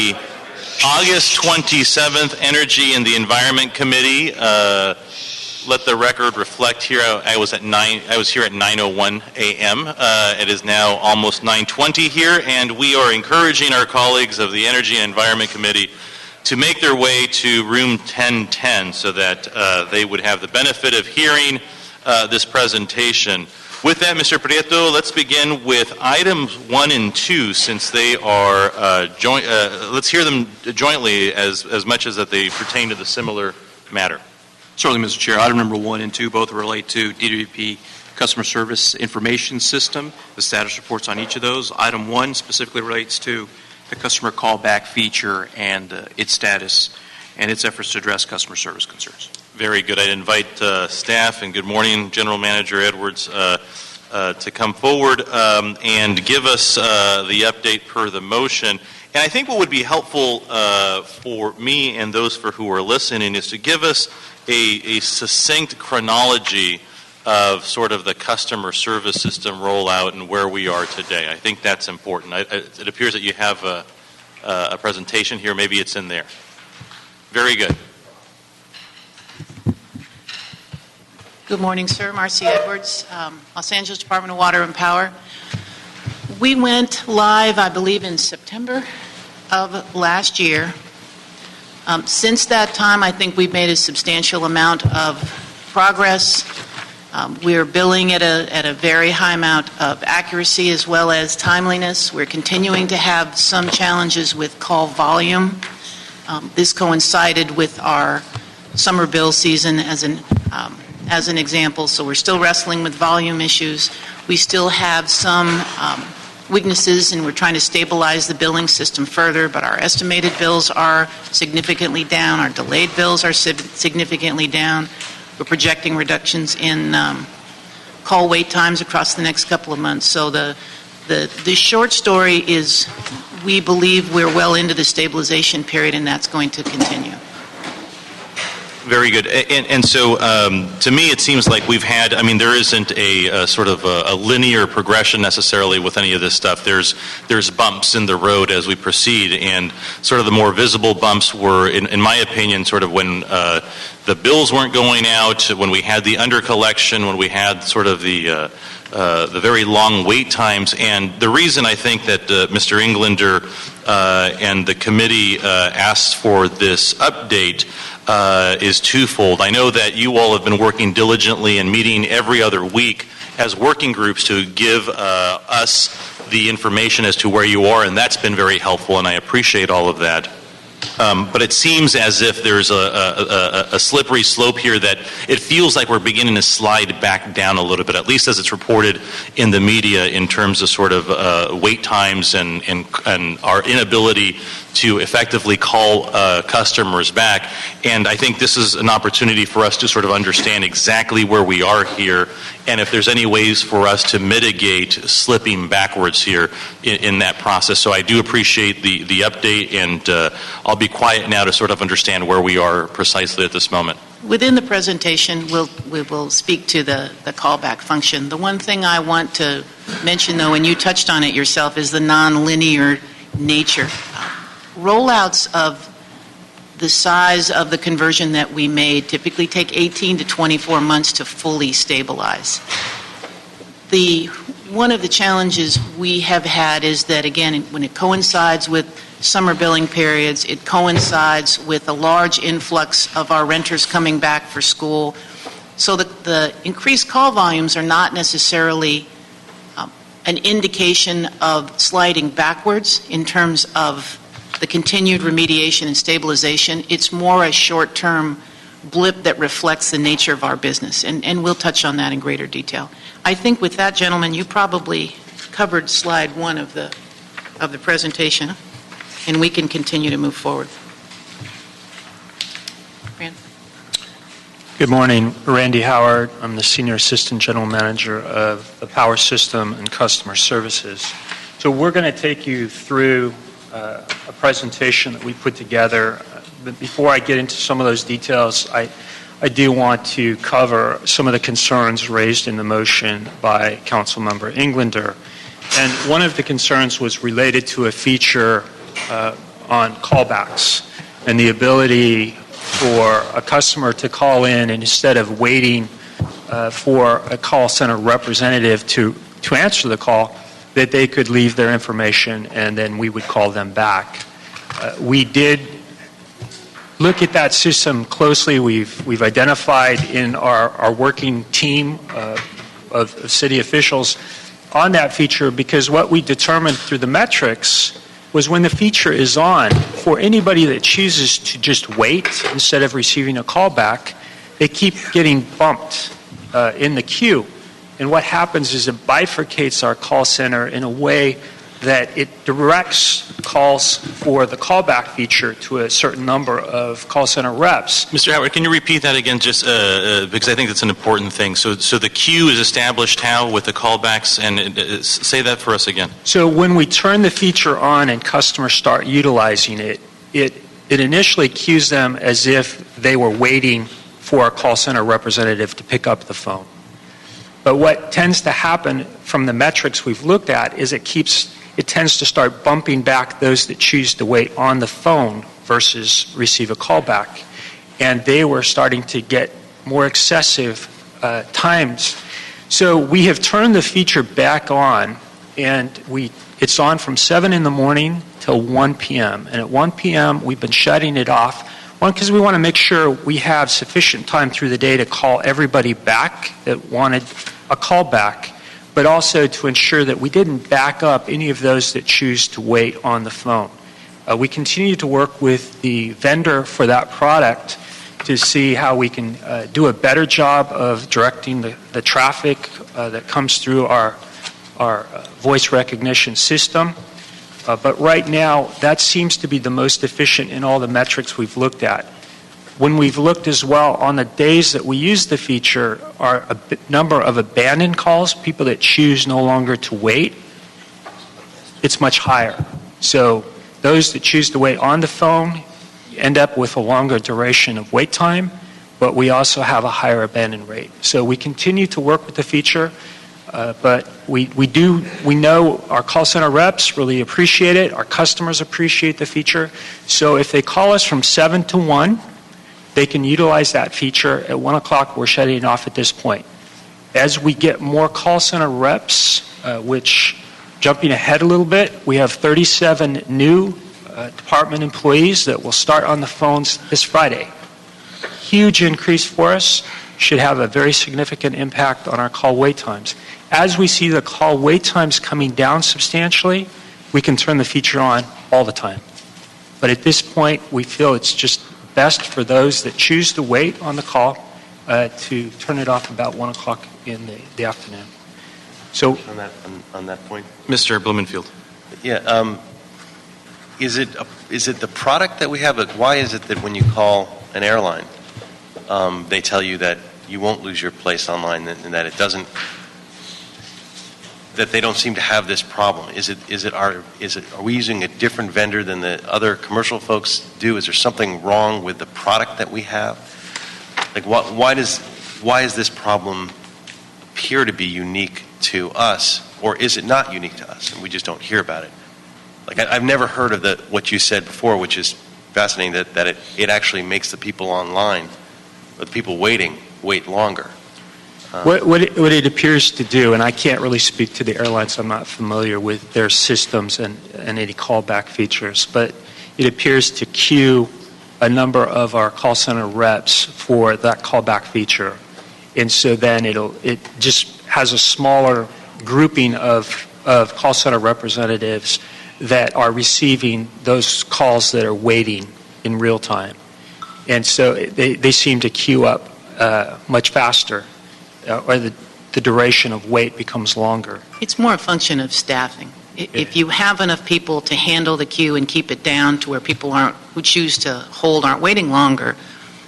the August 27th Energy and the Environment Committee. Let the record reflect here. I was here at 9:01 a.m. It is now almost 9:20 here, and we are encouraging our colleagues of the Energy and Environment Committee to make their way to room 1010 so that they would have the benefit of hearing this presentation. With that, Mr. Prieto, let's begin with items 1 and 2, since they are joint. Let's hear them jointly as much as that they pertain to the similar matter. Certainly, Mr. Chair. Item number 1 and 2 both relate to DWP Customer Service Information System, the status reports on each of those. Item 1 specifically relates to the customer callback feature and its status and its efforts to address customer service concerns. Very good. I'd invite staff, and good morning, General Manager Edwards, to come forward and give us the update per the motion. And I think what would be helpful for me and those for who are listening is to give us a succinct chronology of sort of the customer service system rollout and where we are today. I think that's important. It appears that you have a presentation here. Maybe it's in there. Very good. Good morning, sir. Marcy Edwards, Los Angeles Department of Water and Power. We went live, I believe, in September of last year. Since that time, I think we've made a substantial amount of progress. We're billing at a very high amount of accuracy as well as timeliness. We're continuing to have some challenges with call volume. This coincided with our summer bill season as an example, so we're still wrestling with volume issues. We still have some weaknesses, and we're trying to stabilize the billing system further, but our estimated bills are significantly down. Our delayed bills are significantly down. We're projecting reductions in call wait times across the next couple of months. So the short story is we believe we're well into the stabilization period, and that's going to continue. Very good. And so to me it seems like we've had, there isn't a sort of a linear progression necessarily with any of this stuff. There's bumps in the road as we proceed, and sort of the more visible bumps were, in my opinion, sort of when the bills weren't going out, when we had the undercollection, when we had sort of the very long wait times. And the reason I think that Mr. Englander and the committee asked for this update is twofold. I know that you all have been working diligently and meeting every other week as working groups to give us the information as to where you are, and that's been very helpful, and I appreciate all of that. But it seems as if there's a slippery slope here that it feels like we're beginning to slide back down a little bit, at least as it's reported in the media in terms of sort of wait times and our inability to effectively call customers back. And I think this is an opportunity for us to sort of understand exactly where we are here and if there's any ways for us to mitigate slipping backwards here in that process. So I do appreciate the update, and I'll be quiet now to sort of understand where we are precisely at this moment. Within the presentation, we will speak to the callback function. The one thing I want to mention, though, and you touched on it yourself, is the nonlinear nature. Rollouts of the size of the conversion that we made typically take 18 to 24 months to fully stabilize. One of the challenges we have had is that, again, when it coincides with summer billing periods, it coincides with a large influx of our renters coming back for school. So the increased call volumes are not necessarily an indication of sliding backwards in terms of the continued remediation and stabilization. It's more a short-term blip that reflects the nature of our business, and we'll touch on that in greater detail. I think with that, gentlemen, you probably covered slide 1 of the presentation, and we can continue to move forward. Rand? Good morning. Randy Howard. I'm the Senior Assistant General Manager of the Power System and Customer Services. So we're going to take you through a presentation that we put together. But before I get into some of those details, I do want to cover some of the concerns raised in the motion by Councilmember Englander. And one of the concerns was related to a feature on callbacks and the ability for a customer to call in, and instead of waiting for a call center representative to answer the call, that they could leave their information and then we would call them back. We did look at that system closely. We've identified in our working team of city officials on that feature, because what we determined through the metrics was when the feature is on, for anybody that chooses to just wait instead of receiving a call back, they keep getting bumped in the queue. And what happens is it bifurcates our call center in a way that it directs calls for the callback feature to a certain number of call center reps. Mr. Howard, can you repeat that again, just because I think that's an important thing. So the queue is established how with the callbacks, and say that for us again. So when we turn the feature on and customers start utilizing it, it initially queues them as if they were waiting for a call center representative to pick up the phone. But what tends to happen from the metrics we've looked at is it tends to start bumping back those that choose to wait on the phone versus receive a callback. And they were starting to get more excessive times. So we have turned the feature back on, and it's on from 7 in the morning till 1 p.m. And at 1 p.m., we've been shutting it off. One, because we want to make sure we have sufficient time through the day to call everybody back that wanted a call back, but also to ensure that we didn't back up any of those that choose to wait on the phone. We continue to work with the vendor for that product to see how we can do a better job of directing the traffic that comes through our voice recognition system. But right now, that seems to be the most efficient in all the metrics we've looked at. When we've looked as well on the days that we use the feature, our number of abandoned calls, people that choose no longer to wait, it's much higher. So those that choose to wait on the phone end up with a longer duration of wait time, but we also have a higher abandon rate. So we continue to work with the feature. But we know our call center reps really appreciate it. Our customers appreciate the feature. So if they call us from 7 to 1, they can utilize that feature. At 1 o'clock, we're shutting it off at this point. As we get more call center reps, which, jumping ahead a little bit, we have 37 new department employees that will start on the phones this Friday. Huge increase for us. Should have a very significant impact on our call wait times. As we see the call wait times coming down substantially, we can turn the feature on all the time. But at this point, we feel it's just best for those that choose to wait on the call to turn it off about 1 o'clock in the afternoon. So on that point, Mr. Blumenfield. yeah, is it the product that we have? Like, why is it that when you call an airline, they tell you that you won't lose your place online, and that that they don't seem to have this problem? Are we using a different vendor than the other commercial folks do? Is there something wrong with the product that we have? Like, why does this problem appear to be unique to us, or is it not unique to us and we just don't hear about it? Like, I've never heard of what you said before, which is fascinating, that it actually makes the people online, or the people wait longer. What it appears to do, and I can't really speak to the airlines, I'm not familiar with their systems and any callback features, but it appears to queue a number of our call center reps for that callback feature. And so then it just has a smaller grouping of call center representatives that are receiving those calls that are waiting in real time. And so they seem to queue up much faster, or the duration of wait becomes longer. It's more a function of staffing. If you have enough people to handle the queue and keep it down to where people who choose to hold aren't waiting longer,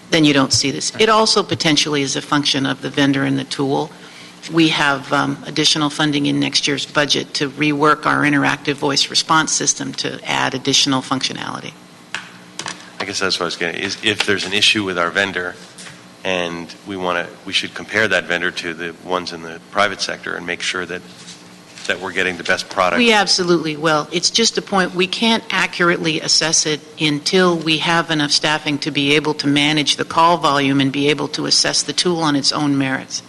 then you don't see this. It also potentially is a function of the vendor and the tool. We have additional funding in next year's budget to rework our interactive voice response system to add additional functionality. I guess that's what I was getting. Is if there's an issue with our vendor, and we should compare that vendor to the ones in the private sector and make sure that that we're getting the best product? We absolutely will. It's just a point, we can't accurately assess it until we have enough staffing to be able to manage the call volume and be able to assess the tool on its own merits.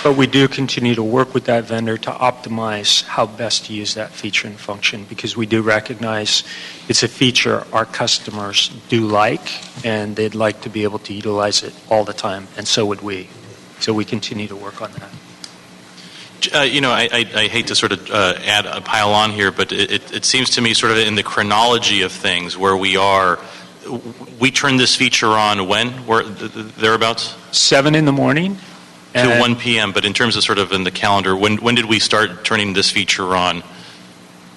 But we do continue to work with that vendor to optimize how best to use that feature and function, because we do recognize it's a feature our customers do like, and they'd like to be able to utilize it all the time, and so would we. So we continue to work on that. I hate to sort of add a pile on here, but it seems to me sort of in the chronology of things where we are, we turned this feature on when? Thereabouts? 7 in the morning. To 1 p.m., but in terms of sort of in the calendar, when did we start turning this feature on?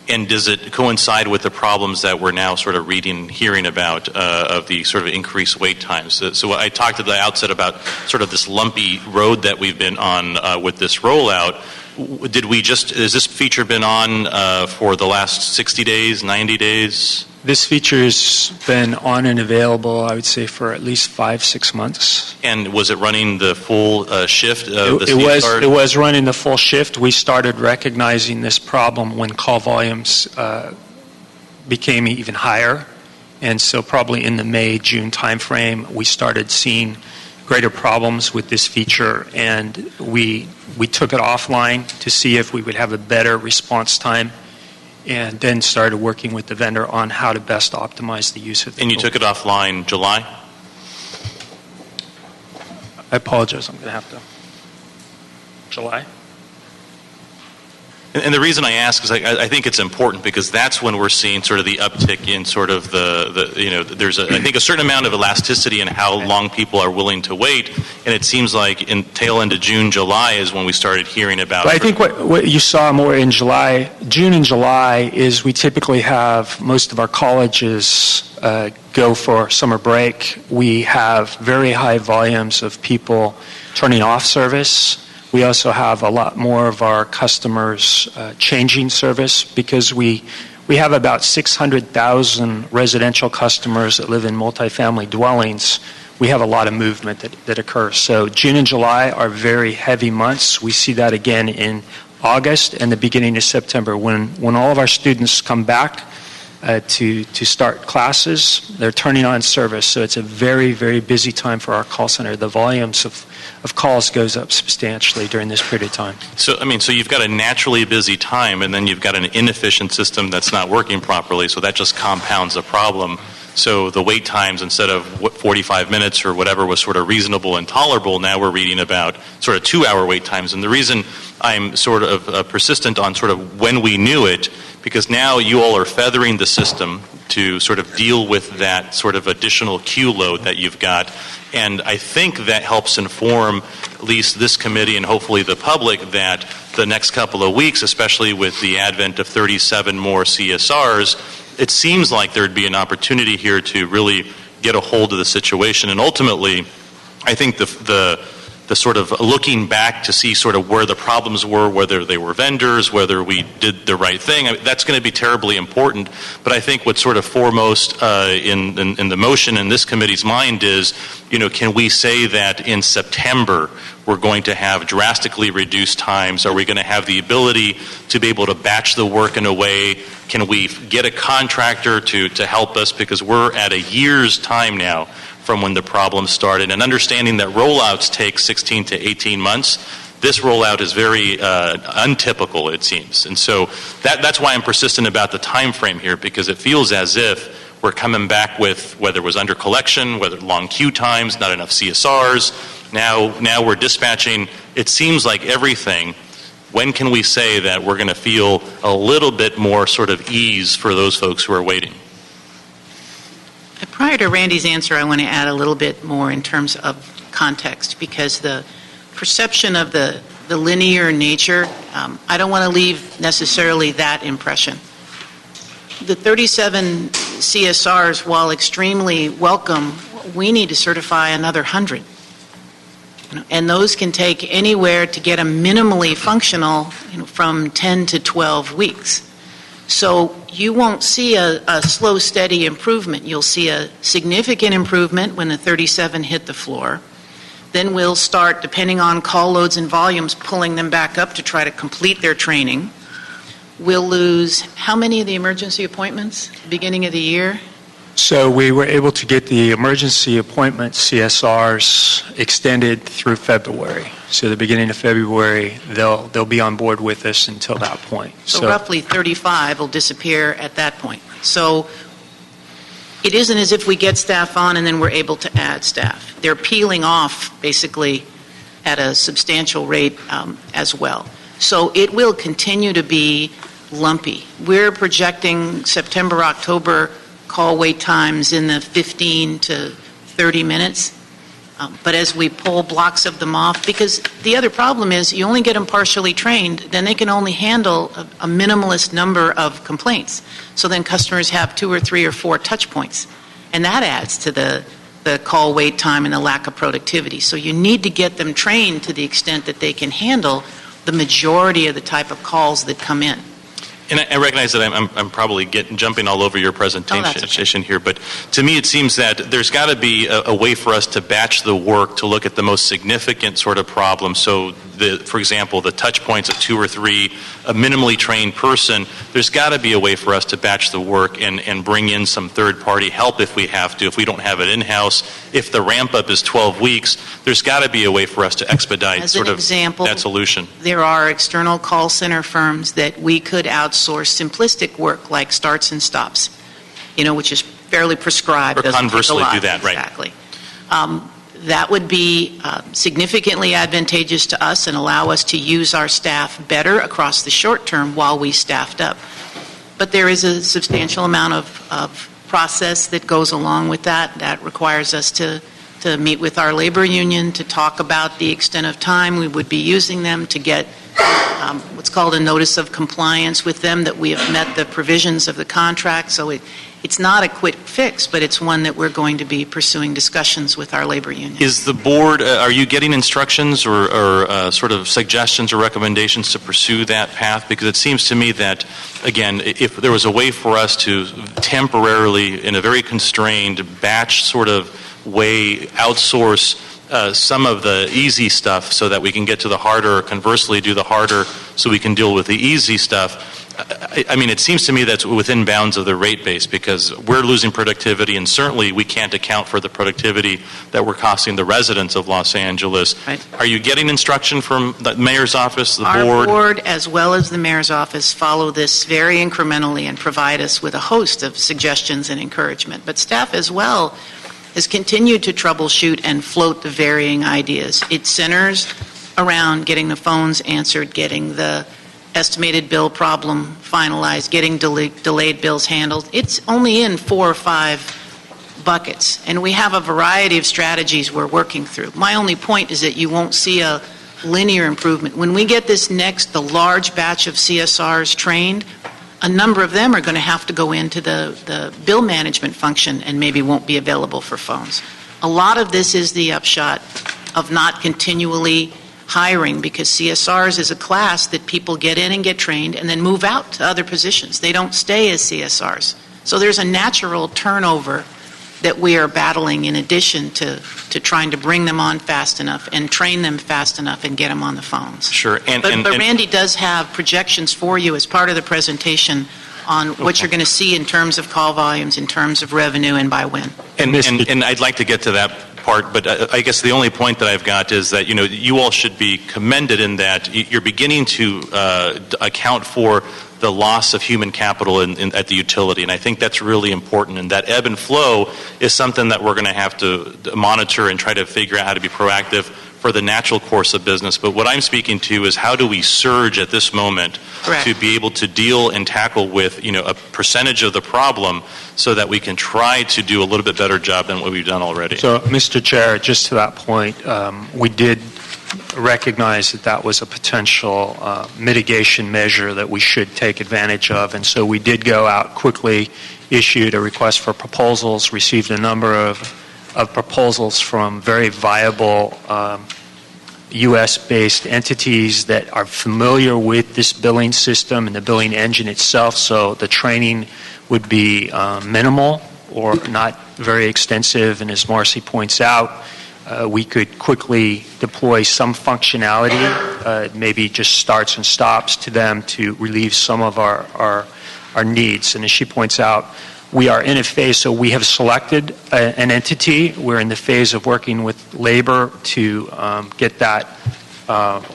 And does it coincide with the problems that we're now sort of hearing about of the sort of increased wait times? So I talked at the outset about sort of this lumpy road that we've been on with this rollout. Has this feature been on for the last 60 days, 90 days? This feature has been on and available, I would say, for at least 5-6 months. And was it running the full shift? It was running the full shift. We started recognizing this problem when call volumes became even higher. And so probably in the May, June timeframe, we started seeing greater problems with this feature. And we took it offline to see if we would have a better response time, and then started working with the vendor on how to best optimize the use of the And you tool. took it offline July? I apologize, I'm going to have to. July? And the reason I ask is I think it's important because that's when we're seeing sort of the uptick in sort of there's I think a certain amount of elasticity in how long people are willing to wait, and it seems like in tail end of June, July is when we started hearing about. But I think what you saw more in June and July is we typically have most of our colleges go for summer break. We have very high volumes of people turning off service. We also have a lot more of our customers changing service because we have about 600,000 residential customers that live in multifamily dwellings. We have a lot of movement that occurs. So June and July are very heavy months. We see that again in August and the beginning of September when all of our students come back to start classes. They're turning on service. So it's a very, very busy time for our call center. The volumes of calls goes up substantially during this period of time. So you've got a naturally busy time, and then you've got an inefficient system that's not working properly, so that just compounds the problem. So the wait times, instead of 45 minutes or whatever was sort of reasonable and tolerable, now we're reading about sort of 2-hour wait times. And the reason I'm sort of persistent on sort of when we knew it, because now you all are feathering the system to sort of deal with that sort of additional queue load that you've got. And I think that helps inform at least this committee and hopefully the public that the next couple of weeks, especially with the advent of 37 more CSRs, it seems like there'd be an opportunity here to really get a hold of the situation. And ultimately, I think the sort of looking back to see sort of where the problems were, whether they were vendors, whether we did the right thing, that's going to be terribly important. But I think what's sort of foremost in the motion in this committee's mind is, can we say that in September we're going to have drastically reduced times? Are we going to have the ability to be able to batch the work in a way? Can we get a contractor to help us? Because we're at a year's time now from when the problem started, and understanding that rollouts take 16 to 18 months. This rollout is very untypical, it seems. And so that's why I'm persistent about the time frame here, because it feels as if we're coming back with whether it was under collection, whether long queue times, not enough CSRs. Now we're dispatching, it seems like everything. When can we say that we're going to feel a little bit more sort of ease for those folks who are waiting? Prior to Randy's answer, I want to add a little bit more in terms of context, because the perception of the linear nature, I don't want to leave necessarily that impression. The 37 CSRs, while extremely welcome, we need to certify another 100. And those can take anywhere to get them minimally functional from 10 to 12 weeks. So you won't see a slow, steady improvement. You'll see a significant improvement when the 37 hit the floor. Then we'll start, depending on call loads and volumes, pulling them back up to try to complete their training. We'll lose how many of the emergency appointments at the beginning of the year? So we were able to get the emergency appointment CSRs extended through February. So the beginning of February, they'll be on board with us until that point. So roughly 35 will disappear at that point. So it isn't as if we get staff on and then we're able to add staff. They're peeling off basically at a substantial rate as well. So it will continue to be lumpy. We're projecting September, October call wait times in the 15 to 30 minutes. But as we pull blocks of them off, because the other problem is you only get them partially trained, then they can only handle a minimalist number of complaints. So then customers have 2 or 3 or 4 touch points. And that adds to the call wait time and the lack of productivity. So you need to get them trained to the extent that they can handle the majority of the type of calls that come in. And I recognize that I'm probably jumping all over your presentation here, but to me it seems that there's got to be a way for us to batch the work to look at the most significant sort of problems. So, for example, the touch points of 2 or 3, a minimally trained person, there's got to be a way for us to batch the work and bring in some third-party help if we have to, if we don't have it in-house. If the ramp-up is 12 weeks, there's got to be a way for us to expedite that solution. There are external call center firms that we could outsource simplistic work like starts and stops, which is fairly prescribed. Or conversely do that, right. Exactly. That would be significantly advantageous to us and allow us to use our staff better across the short term while we staffed up. But there is a substantial amount of process that goes along with that. That requires us to meet with our labor union to talk about the extent of time we would be using them to get what's called a notice of compliance with them, that we have met the provisions of the contract. So it's not a quick fix, but it's one that we're going to be pursuing discussions with our labor union. Is the board, are you getting instructions or sort of suggestions or recommendations to pursue that path? Because it seems to me that, again, if there was a way for us to temporarily, in a very constrained batch sort of way, outsource some of the easy stuff so that we can get to the harder, or conversely do the harder so we can deal with the easy stuff. I mean, it seems to me that's within bounds of the rate base, because we're losing productivity, and certainly we can't account for the productivity that we're costing the residents of Los Angeles. Right. Are you getting instruction from the mayor's office, the board? Our board, as well as the mayor's office, follow this very incrementally and provide us with a host of suggestions and encouragement. But staff as well has continued to troubleshoot and float the varying ideas. It centers around getting the phones answered, getting the estimated bill problem finalized, getting delayed bills handled. It's only in 4 or 5 buckets, and we have a variety of strategies we're working through. My only point is that you won't see a linear improvement. When we get the large batch of CSRs trained, a number of them are going to have to go into the bill management function and maybe won't be available for phones. A lot of this is the upshot of not continually hiring, because CSRs is a class that people get in and get trained and then move out to other positions. They don't stay as CSRs. So there's a natural turnover that we are battling, in addition to trying to bring them on fast enough and train them fast enough and get them on the phones. Sure. But Randy does have projections for you as part of the presentation on what you're going to see in terms of call volumes, in terms of revenue, and by when. And I'd like to get to that part, but I guess the only point that I've got is that, you all should be commended in that you're beginning to account for the loss of human capital at the utility, and I think that's really important, and that ebb and flow is something that we're going to have to monitor and try to figure out how to be proactive for the natural course of business. But what I'm speaking to is, how do we surge at this moment Correct. to be able to deal and tackle with a percentage of the problem so that we can try to do a little bit better job than what we've done already. So, Mr. Chair, just to that point, we did recognize that was a potential mitigation measure that we should take advantage of, and so we did go out quickly, issued a request for proposals, received a number of proposals from very viable U.S.-based entities that are familiar with this billing system and the billing engine itself, so the training would be minimal or not very extensive. And as Marcy points out, we could quickly deploy some functionality, maybe just starts and stops to them to relieve some of our needs. And as she points out, we are in a phase, so we have selected an entity. We're in the phase of working with labor to get that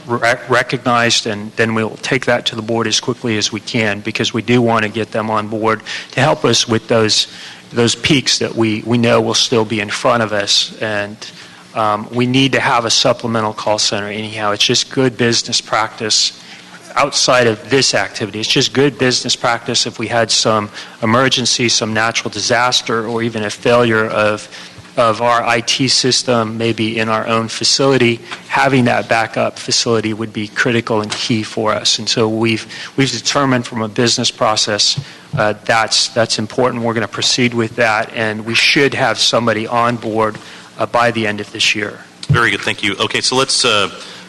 recognized, and then we'll take that to the board as quickly as we can, because we do want to get them on board to help us with those peaks that we know will still be in front of us. And we need to have a supplemental call center anyhow. It's just good business practice outside of this activity. It's just good business practice if we had some emergency, some natural disaster, or even a failure of our IT system, maybe in our own facility. Having that backup facility would be critical and key for us. And so we've determined from a business process that's important. We're going to proceed with that, and we should have somebody on board by the end of this year. Very good, thank you. Okay, so let's.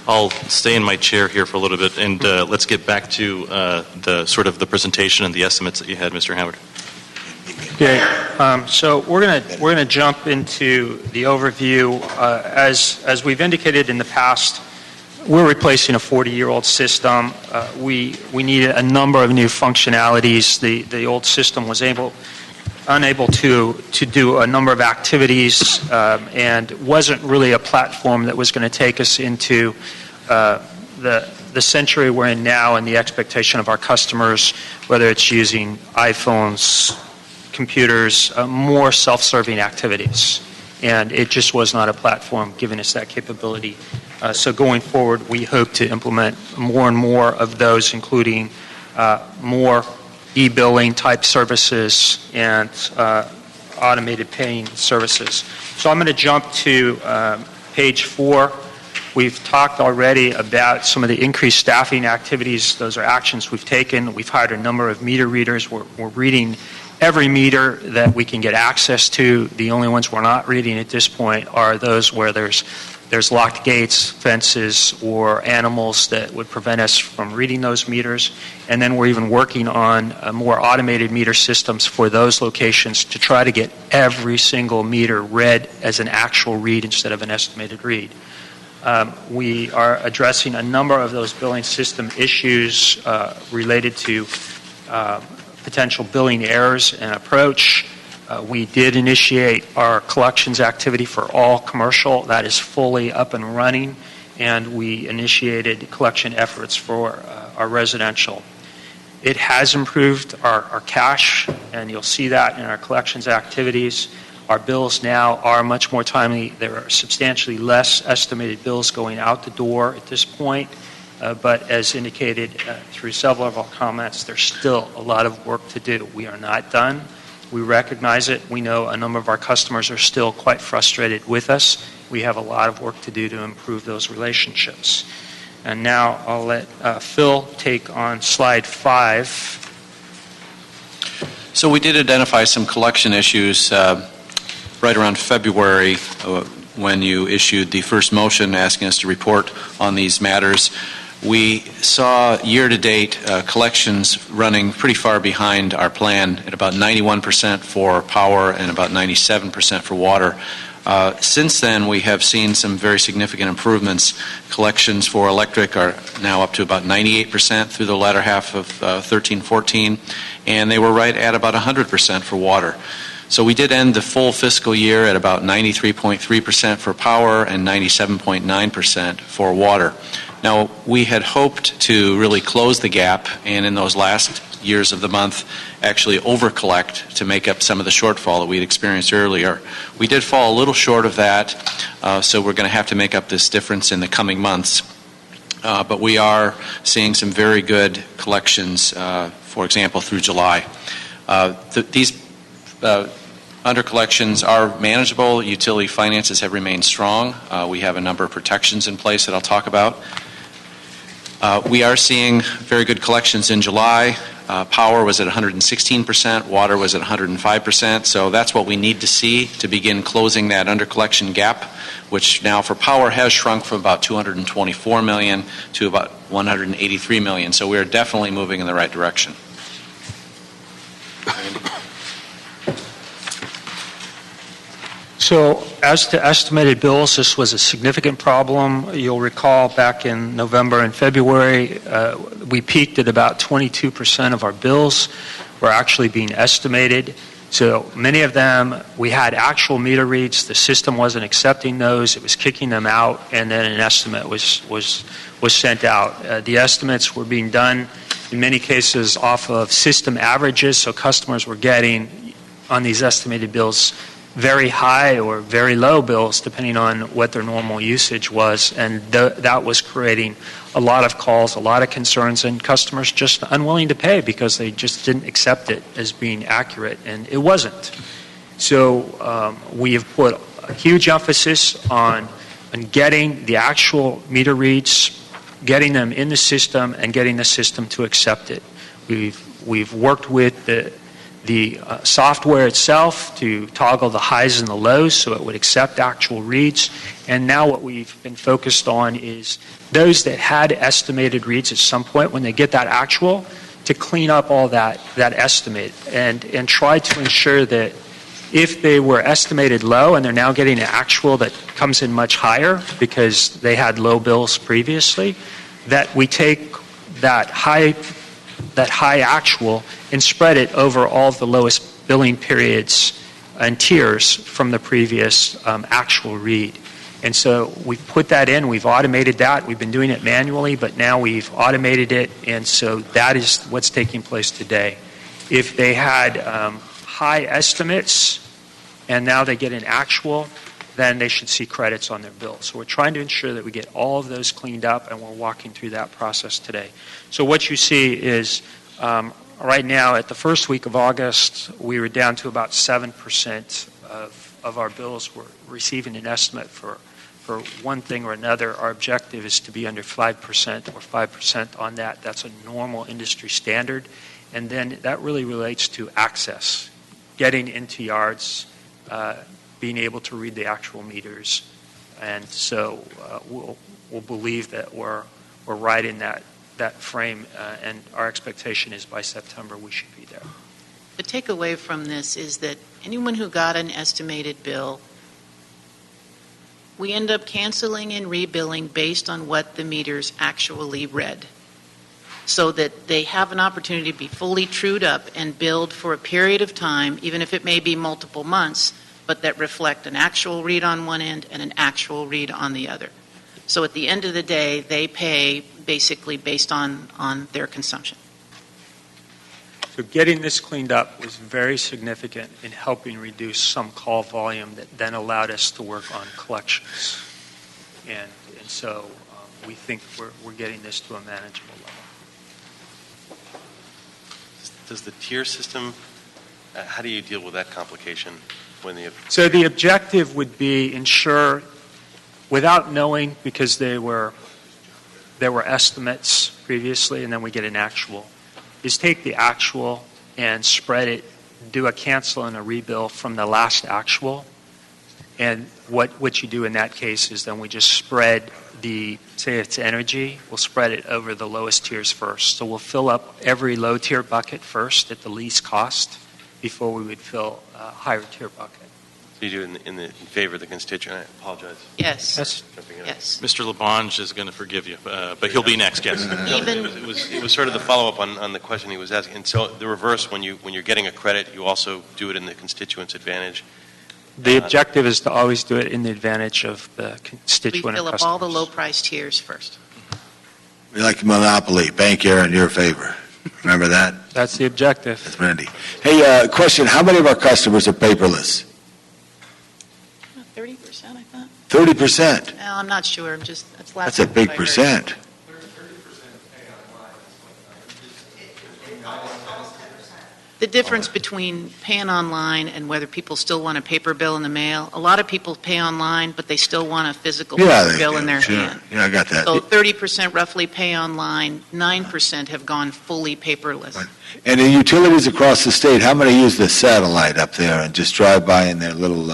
I'll stay in my chair here for a little bit, and let's get back to the sort of the presentation and the estimates that you had, Mr. Howard. Okay, so we're gonna jump into the overview. As we've indicated in the past, we're replacing a 40-year-old system. We needed a number of new functionalities. The old system was unable to do a number of activities, and wasn't really a platform that was going to take us into the century we're in now, and the expectation of our customers, whether it's using iPhones, computers, more self-serving activities. And it just was not a platform giving us that capability. So going forward, we hope to implement more and more of those, including more e-billing type services and automated paying services. So I'm going to jump to page 4. We've talked already about some of the increased staffing activities. Those are actions we've taken. We've hired a number of meter readers. We're reading every meter that we can get access to. The only ones we're not reading at this point are those where there's locked gates, fences, or animals that would prevent us from reading those meters. And then we're even working on more automated meter systems for those locations to try to get every single meter read as an actual read instead of an estimated read. We are addressing a number of those billing system issues related to potential billing errors and approach. We did initiate our collections activity for all commercial. That is fully up and running, and we initiated collection efforts for our residential. It has improved our cash, and you'll see that in our collections activities. Our bills now are much more timely. There are substantially less estimated bills going out the door at this point. But as indicated through several of our comments, there's still a lot of work to do. We are not done. We recognize it. We know a number of our customers are still quite frustrated with us. We have a lot of work to do to improve those relationships. And now I'll let Phil take on slide 5. So we did identify some collection issues right around February when you issued the first motion asking us to report on these matters. We saw year-to-date collections running pretty far behind our plan at about 91% for power and about 97% for water. Since then, we have seen some very significant improvements. Collections for electric are now up to about 98% through the latter half of 13-14, and they were right at about 100% for water. So we did end the full fiscal year at about 93.3% for power and 97.9% for water. Now, we had hoped to really close the gap, and in those last years of the month, actually over-collect to make up some of the shortfall that we had experienced earlier. We did fall a little short of that, so we're going to have to make up this difference in the coming months. But we are seeing some very good collections, for example, through July. These under collections are manageable. Utility finances have remained strong. We have a number of protections in place that I'll talk about. We are seeing very good collections in July. Power was at 116%, water was at 105%, so that's what we need to see to begin closing that under collection gap, which now for power has shrunk from about $224 million to about $183 million. So we're definitely moving in the right direction. So So as to estimated bills, this was a significant problem. You'll recall back in November and February, we peaked at about 22% of our bills were actually being estimated. So many of them, we had actual meter reads. The system wasn't accepting those. It was kicking them out, and then an estimate was sent out. The estimates were being done, in many cases, off of system averages, so customers were getting, on these estimated bills, very high or very low bills, depending on what their normal usage was, and that was creating a lot of calls, a lot of concerns, and customers just unwilling to pay because they just didn't accept it as being accurate, and it wasn't. So we have put a huge emphasis on getting the actual meter reads, getting them in the system, and getting the system to accept it. We've worked with the software itself to toggle the highs and the lows so it would accept actual reads. And now what we've been focused on is those that had estimated reads at some point, when they get that actual, to clean up all that estimate and try to ensure that if they were estimated low and they're now getting an actual that comes in much higher because they had low bills previously, that we take that high actual and spread it over all of the lowest billing periods and tiers from the previous actual read. And so we've put that in, we've automated that, we've been doing it manually, but now we've automated it, and so that is what's taking place today. If they had high estimates and now they get an actual, then they should see credits on their bill. So we're trying to ensure that we get all of those cleaned up, and we're walking through that process today. So what you see is right now at the first week of August, we were down to about 7% of our bills were receiving an estimate for one thing or another. Our objective is to be under 5% or 5% on that. That's a normal industry standard. And then that really relates to access, getting into yards, being able to read the actual meters. And so we'll believe that we're right in that frame, and our expectation is by September we should be there. The takeaway from this is that anyone who got an estimated bill, we end up canceling and rebilling based on what the meters actually read, so that they have an opportunity to be fully trued up and billed for a period of time, even if it may be multiple months, but that reflect an actual read on one end and an actual read on the other. So at the end of the day, they pay basically based on their consumption. So getting this cleaned up was very significant in helping reduce some call volume that then allowed us to work on collections. And so we think we're getting this to a manageable level. Does the tier system, how do you deal with that complication? So the objective would be ensure, without knowing, because there were estimates previously and then we get an actual, is take the actual and spread it, do a cancel and a rebill from the last actual. And what you do in that case is then we just spread say it's energy, we'll spread it over the lowest tiers first. So we'll fill up every low tier bucket first at the least cost before we would fill a higher tier bucket. So you do it in favor of the constituent. I apologize. Yes. Yes. Mr. Labange is going to forgive you, but he'll be next, yes. It was sort of the follow-up on the question he was asking. And so the reverse, when you're getting a credit, you also do it in the constituent's advantage. The objective is to always do it in the advantage of the constituent. We fill up all the low-price tiers first. We like a monopoly. Bank error in your favor. Remember that? That's the objective. That's Randy. Hey, question. How many of our customers are paperless? 30%, I thought. 30%. Well, I'm not sure. That's a big percent. The difference between paying online and whether people still want a paper bill in the mail, a lot of people pay online, but they still want a physical paper bill in their hand. Yeah, I got that. So 30% roughly pay online, 9% have gone fully paperless. Right. And the utilities across the state, how many use the satellite up there and just drive by in their little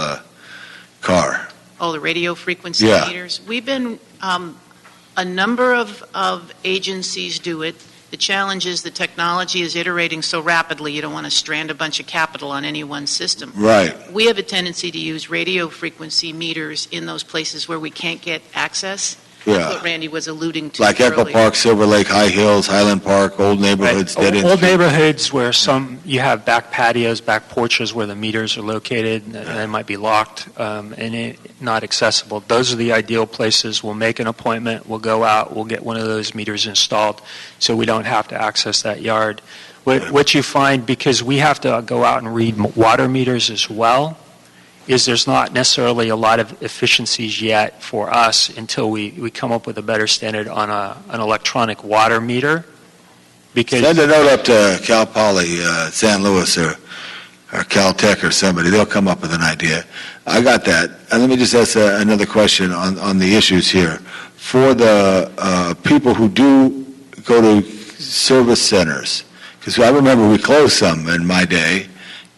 car? Oh, the radio frequency meters? We've been, a number of agencies do it. The challenge is the technology is iterating so rapidly, you don't want to strand a bunch of capital on any one system. Right. We have a tendency to use radio frequency meters in those places where we can't get access. Yeah. That's what Randy was alluding to Like Echo earlier. Park, Silver Lake, High Hills, Highland Park, old neighborhoods, Right. dead end Old streets. neighborhoods where you have back patios, back porches where the meters are located, and they might be locked and not accessible. Those are the ideal places. We'll make an appointment, we'll go out, we'll get one of those meters installed so we don't have to access that yard. What you find, because we have to go out and read water meters as well, is there's not necessarily a lot of efficiencies yet for us until we come up with a better standard on an electronic water meter. Because Send a note up to Cal Poly, San Luis, or Caltech or somebody. They'll come up with an idea. I got that. And let me just ask another question on the issues here. For the people who do go to service centers, because I remember we closed some in my day,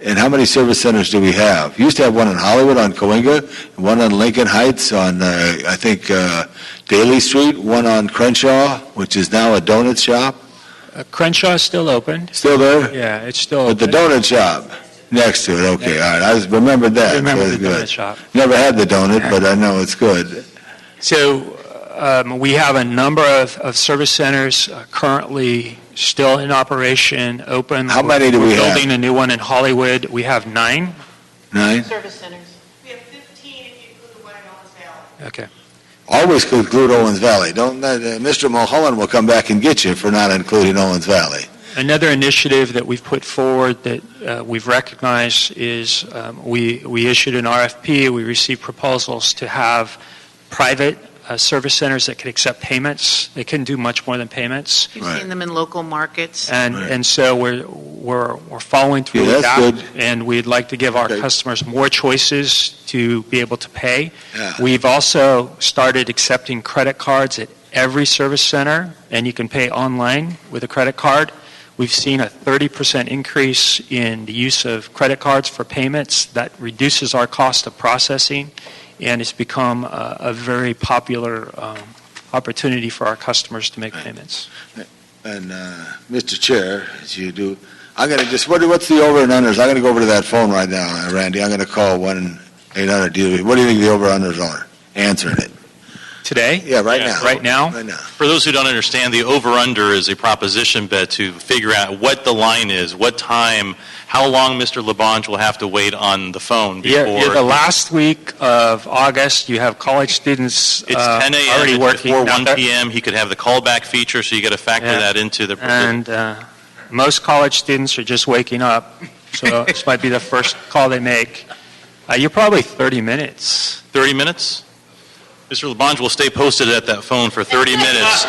and how many service centers do we have? We used to have one in Hollywood on Coinga, one on Lincoln Heights on, I think, Daly Street, one on Crenshaw, which is now a donut shop. Crenshaw is still open. Still there? Yeah, it's still But the open. donut shop next to it, okay, all right. I just remembered that. I remember so the good. donut shop. Never had the donut, but I know it's good. So we have a number of service centers currently still in operation, open. How many do We're we have? building a new one in Hollywood. We have 9. 9? Service centers. We have 15 if you include the one in Owens Valley. Okay. Always include Owens Valley. Don't Mr. Mulholland will come back and get you for not including Owens Valley. Another initiative that we've put forward that we've recognized is we issued an RFP. We received proposals to have private service centers that could accept payments. They couldn't do much more than payments. You've Right. seen them in local markets. And so we're following through Yeah, with that's that, good. and we'd like to give our Okay. customers more choices to be able to pay. Yeah. We've also started accepting credit cards at every service center, and you can pay online with a credit card. We've seen a 30% increase in the use of credit cards for payments. That reduces our cost of processing, and it's become a very popular opportunity for our customers to make payments. And Mr. Chair, as you do, I'm going to just, what's the over and unders? I'm going to go over to that phone right now, Randy. I'm going to call 1-800-DEAL. What do you think the over unders are? Answering it. Today? Yeah, right now. Right now? Right now. For those who don't understand, the over-under is a proposition bet to figure out what the line is, what time, how long Mr. Labange will have to wait on the phone before. Yeah, the last week of August, you have college students It's 10 a.m. already It's working. before Now 1 p.m. He could have the callback feature, so you got to factor Yeah. that into the. And most college students are just waking up, so this might be the first call they make. You're probably 30 minutes. 30 minutes? Mr. Labange will stay posted at that phone for 30 minutes.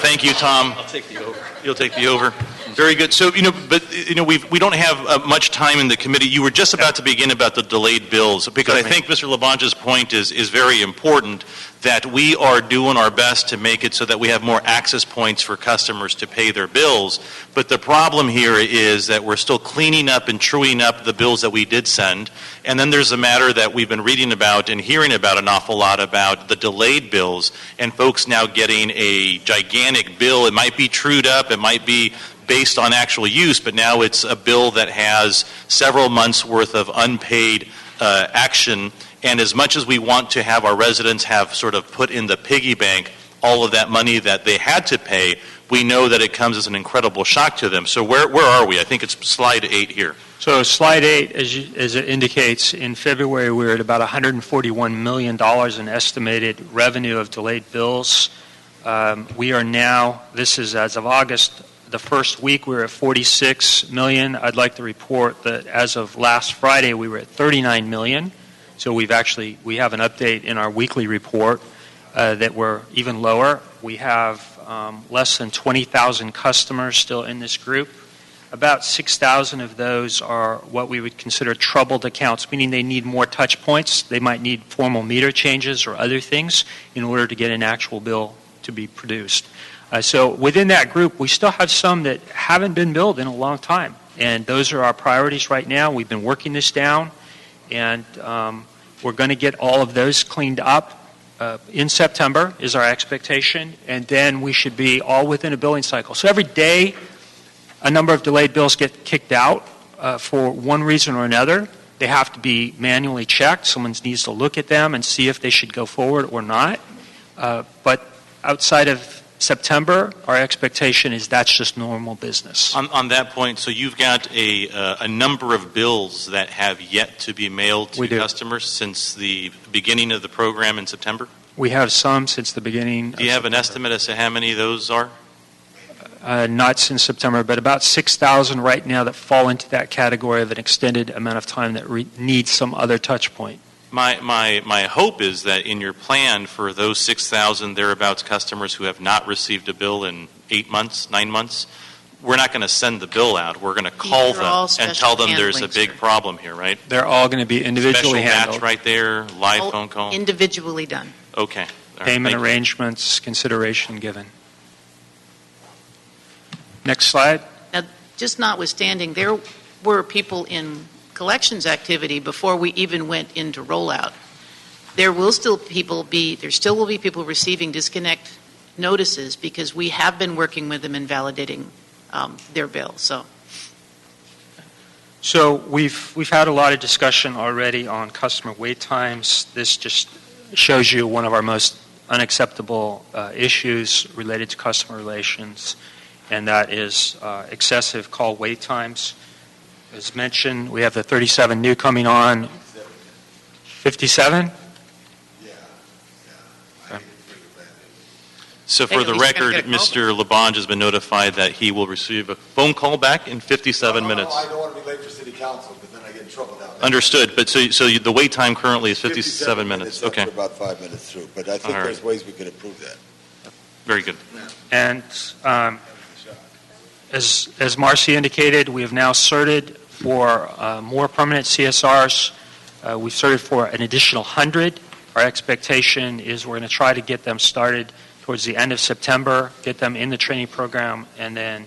Thank you, Tom. I'll take the over. You'll take the over. Very good. So, we don't have much time in the committee. You were just about to begin about the delayed bills, because I think Mr. Labange's point is very important, that we are doing our best to make it so that we have more access points for customers to pay their bills. But the problem here is that we're still cleaning up and truing up the bills that we did send. And then there's a matter that we've been reading about and hearing about an awful lot about the delayed bills, and folks now getting a gigantic bill. It might be trued up, it might be based on actual use, but now it's a bill that has several months' worth of unpaid action. And as much as we want to have our residents have sort of put in the piggy bank all of that money that they had to pay, we know that it comes as an incredible shock to them. So where are we? I think it's slide 8 here. So slide 8, as it indicates, in February we were at about $141 million in estimated revenue of delayed bills. We are now, this is as of August, the first week we were at 46 million. I'd like to report that as of last Friday we were at 39 million. So we have an update in our weekly report that we're even lower. We have less than 20,000 customers still in this group. About 6,000 of those are what we would consider troubled accounts, meaning they need more touch points. They might need formal meter changes or other things in order to get an actual bill to be produced. So within that group, we still have some that haven't been billed in a long time, and those are our priorities right now. We've been working this down, and we're going to get all of those cleaned up in September is our expectation, and then we should be all within a billing cycle. So every day, a number of delayed bills get kicked out for one reason or another. They have to be manually checked. Someone needs to look at them and see if they should go forward or not. But outside of September, our expectation is that's just normal business. On that point, so you've got a number of bills that have yet to be mailed to customers since the beginning of the program in September? We have some since the beginning. Do you have an estimate as to how many those are? Not since September, but about 6,000 right now that fall into that category of an extended amount of time that needs some other touch point. My hope is that in your plan for those 6,000 thereabouts customers who have not received a bill in 8 months, 9 months, we're not going to send the bill out. We're going to call them and tell them there's a big problem here, right? They're all going to be individually Special handled. batch right there, live phone call. Individually done. Okay. All right, Payment thank you. arrangements, consideration given. Next slide. Now, just notwithstanding, there were people in collections activity before we even went into rollout. There still will be people receiving disconnect notices because we have been working with them and validating their bill. So we've had a lot of discussion already on customer wait times. This just shows you one of our most unacceptable issues related to customer relations, and that is excessive call wait times. As mentioned, we have the 37 new coming on. 57? So for the record, Mr. Labange has been notified that he will receive a phone call back in 57 minutes. I don't want to be late for city council, because then I get in trouble down there. Understood, but so the wait time currently is 57 minutes. Okay, After about 5 minutes through, but I think All right. there's ways we could improve that. very good. And as Marcy indicated, we have now certed for more permanent CSRs. We've certed for an additional 100. Our expectation is we're going to try to get them started towards the end of September, get them in the training program, and then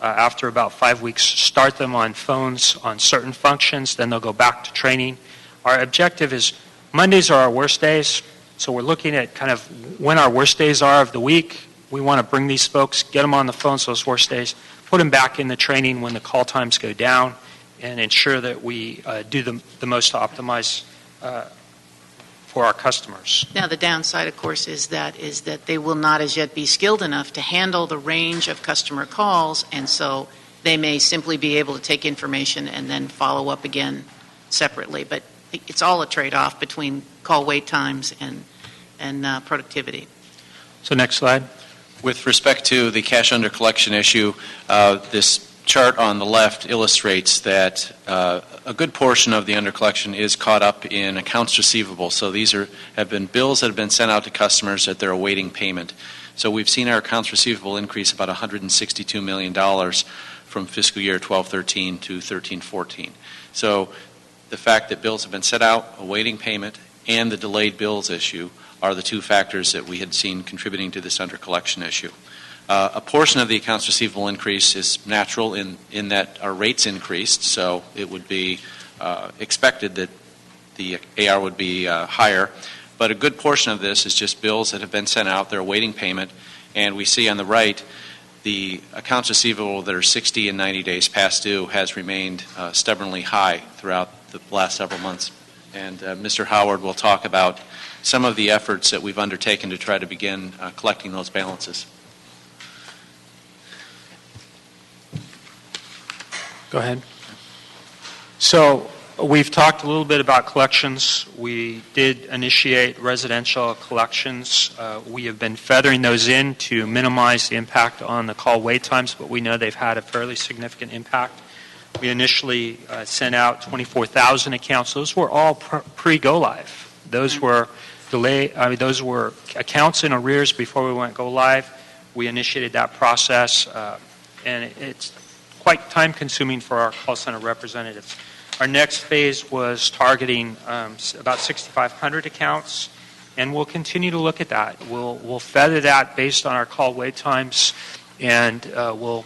after about 5 weeks, start them on phones on certain functions. Then they'll go back to training. Our objective is Mondays are our worst days, so we're looking at kind of when our worst days are of the week. We want to bring these folks, get them on the phones those worst days, put them back in the training when the call times go down, and ensure that we do the most to optimize for our customers. Now, the downside, of course, is that they will not as yet be skilled enough to handle the range of customer calls, and so they may simply be able to take information and then follow up again separately. But it's all a trade-off between call wait times and productivity. So next slide. With respect to the cash under collection issue, this chart on the left illustrates that a good portion of the under collection is caught up in accounts receivable. So these have been bills that have been sent out to customers that they're awaiting payment. So we've seen our accounts receivable increase about $162 million from fiscal year 12-13 to 13-14. So the fact that bills have been set out, awaiting payment, and the delayed bills issue are the two factors that we had seen contributing to this under collection issue. A portion of the accounts receivable increase is natural in that our rates increased, so it would be expected that the AR would be higher. But a good portion of this is just bills that have been sent out, they're awaiting payment, and we see on the right the accounts receivable that are 60 and 90 days past due has remained stubbornly high throughout the last several months. And Mr. Howard will talk about some of the efforts that we've undertaken to try to begin collecting those balances. Go ahead. So we've talked a little bit about collections. We did initiate residential collections. We have been feathering those in to minimize the impact on the call wait times, but we know they've had a fairly significant impact. We initially sent out 24,000 accounts. Those were all pre-go live. Those were those were accounts in arrears before we went go live. We initiated that process, and it's quite time-consuming for our call center representatives. Our next phase was targeting about 6,500 accounts, and we'll continue to look at that. We'll feather that based on our call wait times, and we'll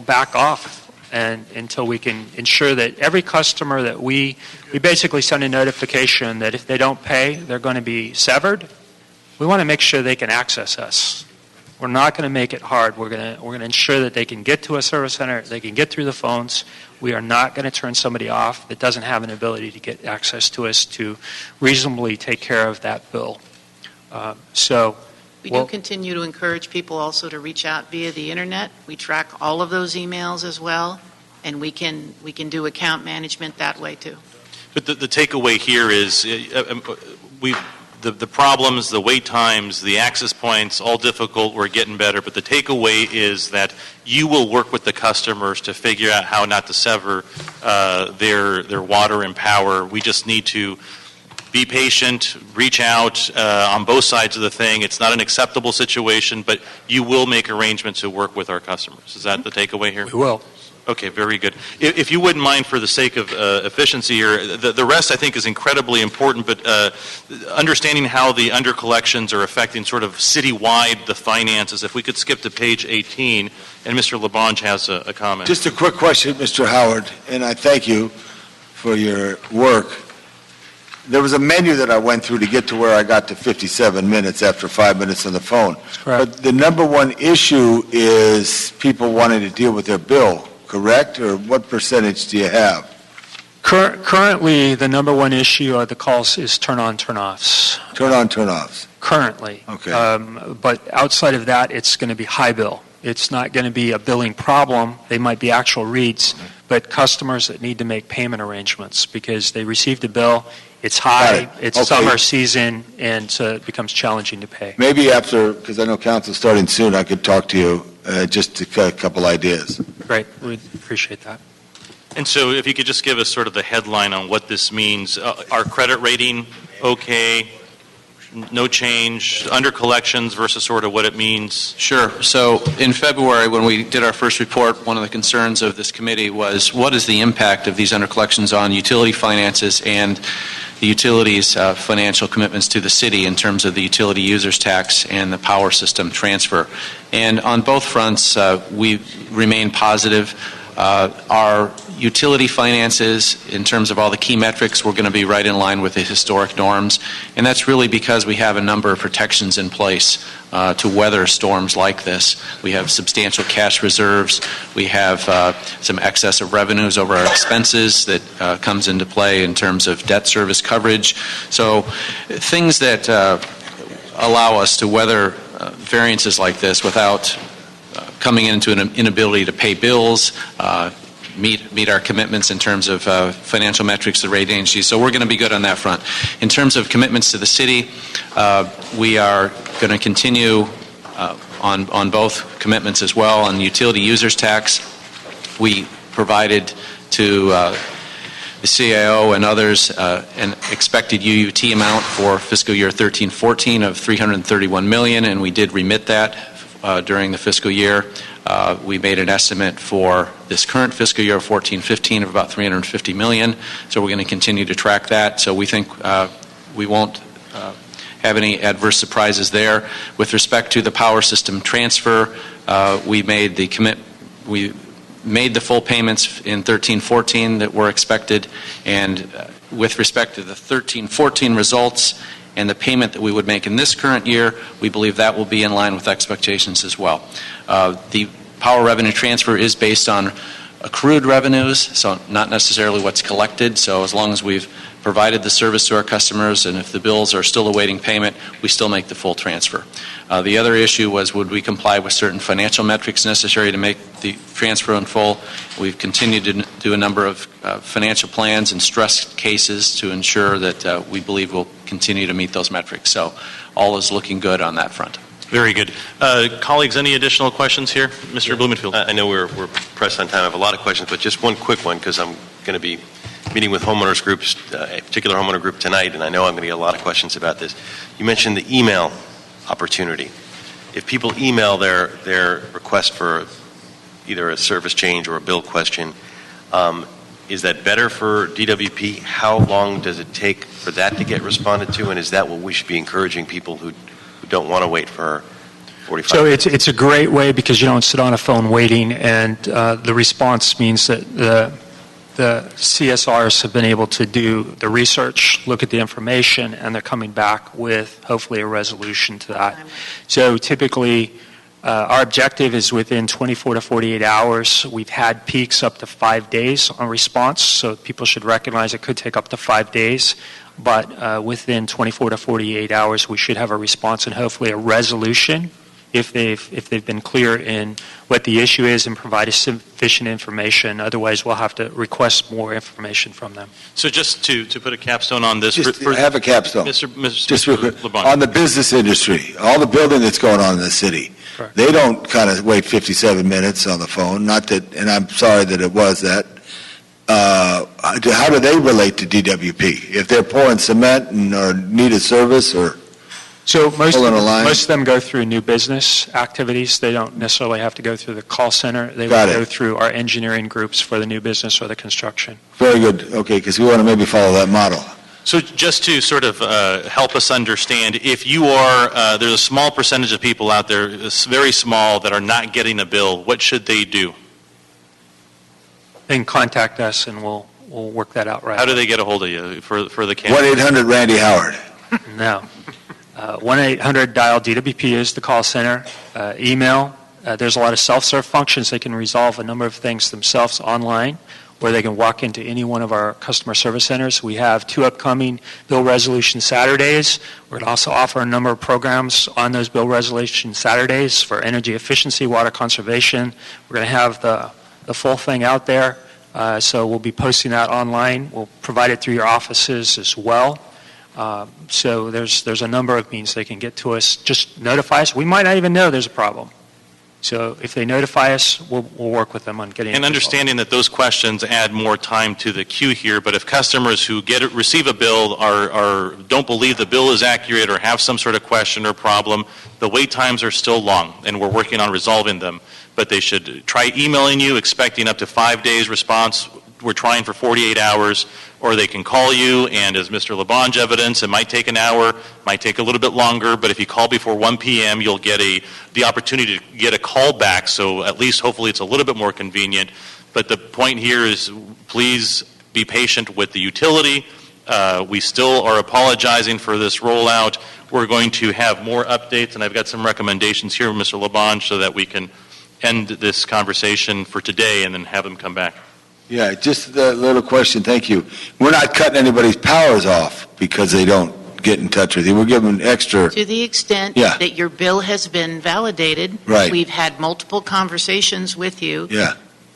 back off until we can ensure that every customer that we basically send a notification that if they don't pay, they're going to be severed, we want to make sure they can access us. We're not going to make it hard. We're going to ensure that they can get to a service center, they can get through the phones. We are not going to turn somebody off that doesn't have an ability to get access to us to reasonably take care of that bill. We do continue to encourage people also to reach out via the internet. We track all of those emails as well, and we can do account management that way too. But the takeaway here is the problems, the wait times, the access points, all difficult. We're getting better. But the takeaway is that you will work with the customers to figure out how not to sever their water and power. We just need to be patient, reach out on both sides of the thing. It's not an acceptable situation, but you will make arrangements to work with our customers. Is that the takeaway here? We will. Okay, very good. If you wouldn't mind, for the sake of efficiency here, the rest I think is incredibly important, but understanding how the undercollections are affecting sort of citywide the finances, if we could skip to page 18, and Mr. LaBonge has a comment. Just a quick question, Mr. Howard, and I thank you for your work. There was a menu that I went through to get to where I got to 57 minutes after 5 minutes on the phone. Correct. But the number one issue is people wanting to deal with their bill, correct? Or what percentage do you have? Currently, the number one issue of the calls is turn-on, turn-offs. Turn-on, turn-offs. Currently. Okay. But outside of that, it's going to be high bill. It's not going to be a billing problem. They might be actual reads, but customers that need to make payment arrangements because they received a bill, it's high, it's Okay. summer season, and so it becomes challenging to pay. Maybe after, because I know council's starting soon, I could talk to you just to get a couple ideas. Great. We appreciate that. And so if you could just give us sort of the headline on what this means. Our credit rating, okay, no change, under collections versus sort of what it means. Sure. So in February, when we did our first report, one of the concerns of this committee was what is the impact of these undercollections on utility finances and the utilities' financial commitments to the city in terms of the utility users tax and the power system transfer. And on both fronts, we remain positive. Our utility finances, in terms of all the key metrics, we're going to be right in line with the historic norms. And that's really because we have a number of protections in place to weather storms like this. We have substantial cash reserves. We have some excess of revenues over our expenses that comes into play in terms of debt service coverage. So things that allow us to weather variances like this without coming into an inability to pay bills, meet our commitments in terms of financial metrics, the rating agencies. So we're going to be good on that front. In terms of commitments to the city, we are going to continue on both commitments as well. On the utility users tax, we provided to the CIO and others an expected UUT amount for fiscal year 13-14 of $331 million, and we did remit that during the fiscal year. We made an estimate for this current fiscal year, 14-15, of about $350 million. So we're going to continue to track that. So we think we won't have any adverse surprises there. With respect to the power system transfer, we made the full payments in 13-14 that were expected. And with respect to the 13-14 results and the payment that we would make in this current year, we believe that will be in line with expectations as well. The power revenue transfer is based on accrued revenues, so not necessarily what's collected. So as long as we've provided the service to our customers and if the bills are still awaiting payment, we still make the full transfer. The other issue was, would we comply with certain financial metrics necessary to make the transfer in full? We've continued to do a number of financial plans and stress cases to ensure that we believe we'll continue to meet those metrics. So all is looking good on that front. Very good. Colleagues, any additional questions here? Mr. Blumenfield. I know we're pressed on time. I have a lot of questions, but just one quick one, because I'm going to be meeting with homeowners groups, a particular homeowner group tonight, and I know I'm going to get a lot of questions about this. You mentioned the email opportunity. If people email their request for either a service change or a bill question, is that better for DWP? How long does it take for that to get responded to, and is that what we should be encouraging people who don't want to wait for 45 So minutes? it's a great way because you don't sit on a phone waiting, and the response means that the CSRs have been able to do the research, look at the information, and they're coming back with hopefully a resolution to that. So typically, our objective is within 24 to 48 hours. We've had peaks up to 5 days on response, so people should recognize it could take up to 5 days. But within 24 to 48 hours, we should have a response and hopefully a resolution if they've been clear in what the issue is and provided sufficient information. Otherwise, we'll have to request more information from them. So just to put a capstone on this. I have a capstone. Just real quick. LeBon. On the business industry, all the building that's going on in the city, Correct. they don't kind of wait 57 minutes on the phone. Not that, and I'm sorry that it was that. How do they relate to DWP? If they're pouring cement and or need a service or So most pulling a line? of them go through new business activities. They don't necessarily have to go through the call center. They Got will it. go through our engineering groups for the new business or the construction. Very good. Okay, because we want to maybe follow that model. So just to sort of help us understand, if you are, there's a small percentage of people out there, it's very small, that are not getting a bill, what should they do? They can contact us and we'll work that out right. How do they get a hold of you for the camp? 1-800-RANDY-HOWARD. No. 1-800-DIAL-DWP is the call center. Email. There's a lot of self-serve functions. They can resolve a number of things themselves online, or they can walk into any one of our customer service centers. We have 2 upcoming bill resolution Saturdays. We're going to also offer a number of programs on those bill resolution Saturdays for energy efficiency, water conservation. We're going to have the full thing out there. So we'll be posting that online. We'll provide it through your offices as well. So there's a number of means they can get to us. Just notify us. We might not even know there's a problem. So if they notify us, we'll work with them on getting it And resolved. understanding that those questions add more time to the queue here, but if customers who receive a bill don't believe the bill is accurate or have some sort of question or problem, the wait times are still long, and we're working on resolving them. But they should try emailing you, expecting up to 5 days response. We're trying for 48 hours, or they can call you, and as Mr. LeBonge evidence, it might take an hour, might take a little bit longer, but if you call before 1 p.m., you'll get the opportunity to get a call back, so at least hopefully it's a little bit more convenient. But the point here is please be patient with the utility. We still are apologizing for this rollout. We're going to have more updates, and I've got some recommendations here, Mr. LeBonge, so that we can end this conversation for today and then have them come back. Yeah, just a little question. Thank you. We're not cutting anybody's powers off because they don't get in touch with you. We're giving extra. To the extent Yeah. that your bill has been validated, Right. we've had multiple conversations with you. Yeah.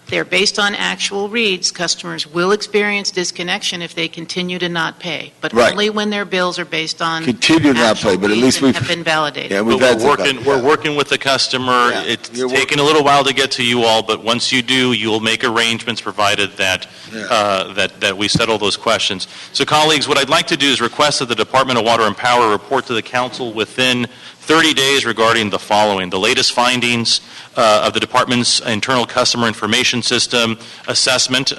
They're based on actual reads. Customers will experience disconnection if they continue to not pay, but Right. only when their bills are based on Continue to not actual pay, but at reads least and we've. have been validated. Yeah, But we've had we're working with the customer. Yeah. It's You're taking a little while to get to you all, but once you do, you'll make arrangements provided that that we settle those questions. So, colleagues, what I'd like to do is request that the Department of Water and Power report to the Council within 30 days regarding the following: the latest findings of the Department's internal customer information system assessment,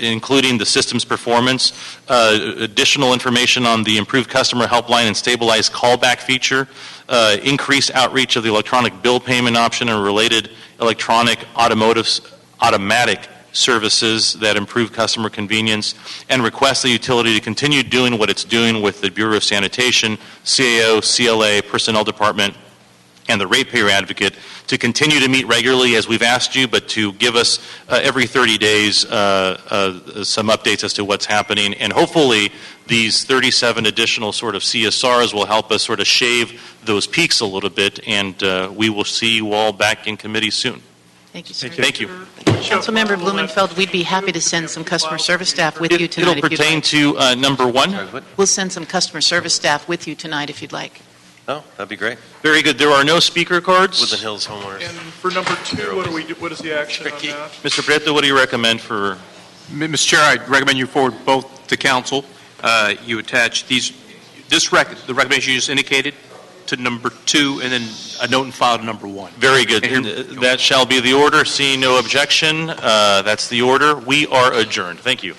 including the system's performance, additional information on the improved customer helpline and stabilized callback feature, increased outreach of the electronic bill payment option and related electronic automatic services that improve customer convenience, and request the utility to continue doing what it's doing with the Bureau of Sanitation, CAO, CLA, Personnel Department, and the ratepayer advocate to continue to meet regularly as we've asked you, but to give us every 30 days some updates as to what's happening. And hopefully these 37 additional sort of CSRs will help us sort of shave those peaks a little bit, and we will see you all back in committee soon. Thank you, sir. Thank you. Councilmember Blumenfeld, we'd be happy to send some customer service staff with you tonight It'll if you'd pertain like. to number one. We'll send some customer service staff with you tonight if you'd like. Oh, that'd be great. Very good. There are no speaker cards. Woodland Hills homeowners. And for number 2, what is the action on that? Mr. Prieto, what do you recommend for? Mr. Chair, I recommend you forward both to council. You attach the recommendation you just indicated to number 2, and then a note and file to number 1. Very good. That shall be the order. Seeing no objection, that's the order. We are adjourned. Thank you.